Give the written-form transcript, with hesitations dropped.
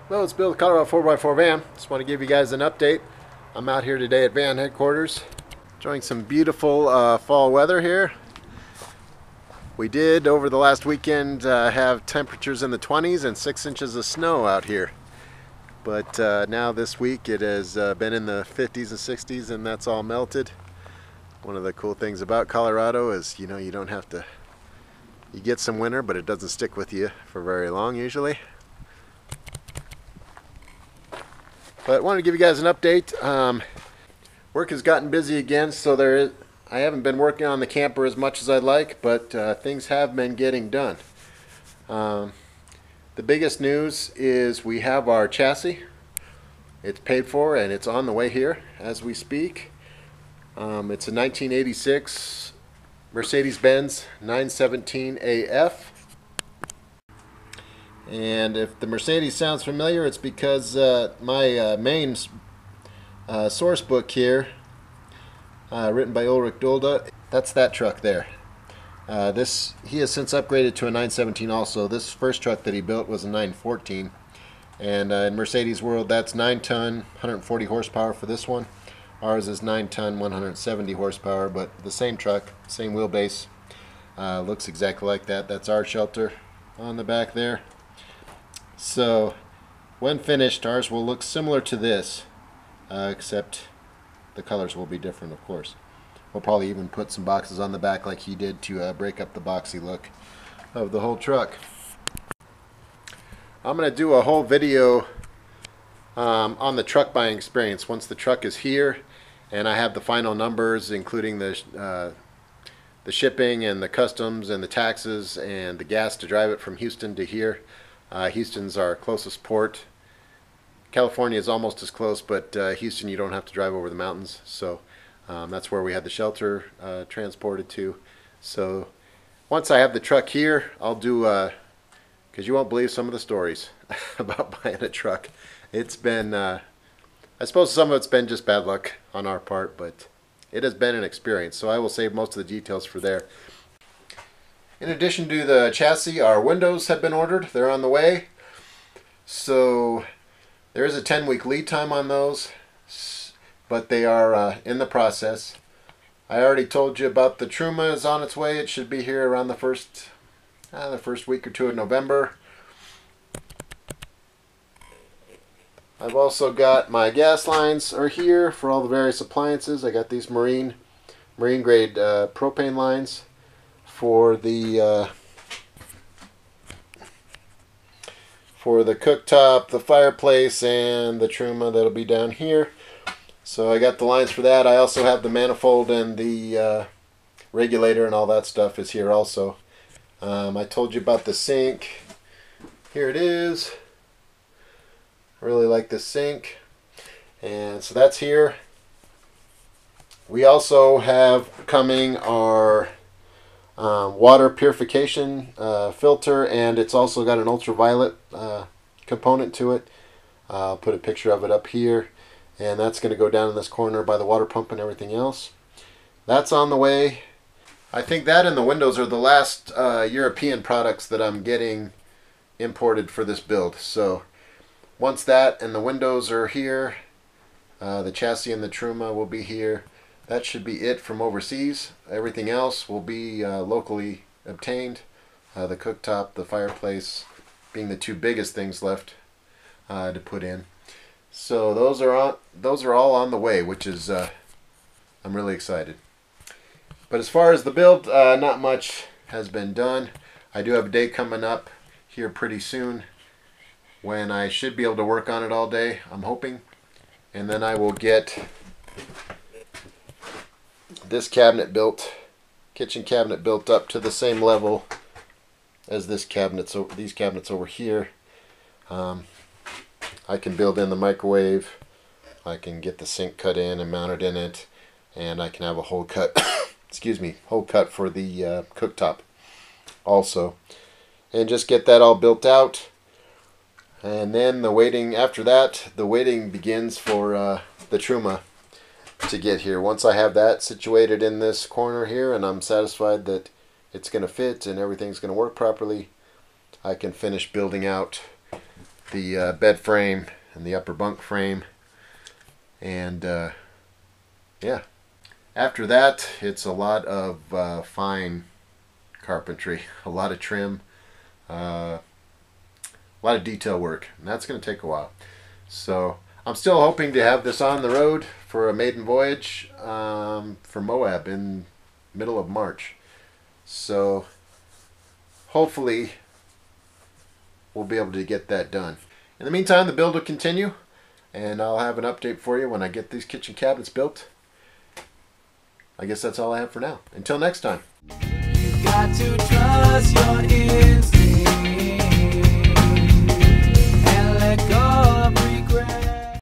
Well, it's Bill, the Colorado 4x4 van. Just want to give you guys an update. I'm out here today at van headquarters, enjoying some beautiful fall weather here. We did, over the last weekend, have temperatures in the 20s and 6 inches of snow out here. But now this week it has been in the 50s and 60s, and that's all melted. One of the cool things about Colorado is, you don't have to, you get some winter, but it doesn't stick with you for very long usually. But I wanted to give you guys an update. Work has gotten busy again, so I haven't been working on the camper as much as I'd like, but things have been getting done. The biggest news is we have our chassis. It's paid for and it's on the way here as we speak. It's a 1986 Mercedes-Benz 917 AF. And if the Mercedes sounds familiar, it's because my main source book here, written by Ulrich Dulda, that's that truck there. He has since upgraded to a 917 also. This first truck that he built was a 914. And in Mercedes world, that's 9-ton, 140 horsepower for this one. Ours is 9-ton, 170 horsepower, but the same truck, same wheelbase. Looks exactly like that. That's our shelter on the back there. So when finished, ours will look similar to this, except the colors will be different, of course. We'll probably even put some boxes on the back like he did to break up the boxy look of the whole truck. I'm going to do a whole video on the truck buying experience once the truck is here and I have the final numbers, including the shipping and the customs and the taxes and the gas to drive it from Houston to here. Houston's our closest port. California is almost as close, but Houston you don't have to drive over the mountains, so that's where we had the shelter transported to. So once I have the truck here, I'll do, because you won't believe some of the stories about buying a truck. It's been, I suppose some of it's been just bad luck on our part, but it has been an experience, so I will save most of the details for there. In addition to the chassis, our windows have been ordered. They're on the way. So there is a 10-week lead time on those, but they are in the process. I already told you about the Truma is on its way. It should be here around the first week or two of November. I've also got my gas lines are here for all the various appliances. I got these marine grade propane lines for the cooktop, the fireplace, and the Truma that'll be down here. So I got the lines for that. I also have the manifold and the regulator and all that stuff is here also. I told you about the sink. Here it is. I really like this sink. And so that's here. We also have coming our water purification filter, and it's also got an ultraviolet component to it. I'll put a picture of it up here, and that's going to go down in this corner by the water pump and everything else. That's on the way. I think that and the windows are the last European products that I'm getting imported for this build. So once that and the windows are here, the chassis and the Truma will be here. That should be it from overseas. Everything else will be locally obtained. The cooktop, the fireplace being the two biggest things left to put in. So those are all on the way, which is I'm really excited. But as far as the build, not much has been done. I do have a day coming up here pretty soon when I should be able to work on it all day, I'm hoping. And then I will get this cabinet built, kitchen cabinet built up to the same level as these cabinets over here. I can build in the microwave, I can get the sink cut in and mounted in it, and I can have a hole cut hole cut for the cooktop also, and just get that all built out. And then after that the waiting begins for the Truma to get here. Once I have that situated in this corner here and I'm satisfied that it's going to fit and everything's going to work properly, I can finish building out the bed frame and the upper bunk frame. And yeah, after that it's a lot of fine carpentry, a lot of trim, a lot of detail work, and that's going to take a while. So I'm still hoping to have this on the road for a maiden voyage for Moab in middle of March. So hopefully we'll be able to get that done. In the meantime, the build will continue, and I'll have an update for you when I get these kitchen cabinets built. I guess that's all I have for now. Until next time. You got to trust your instinct.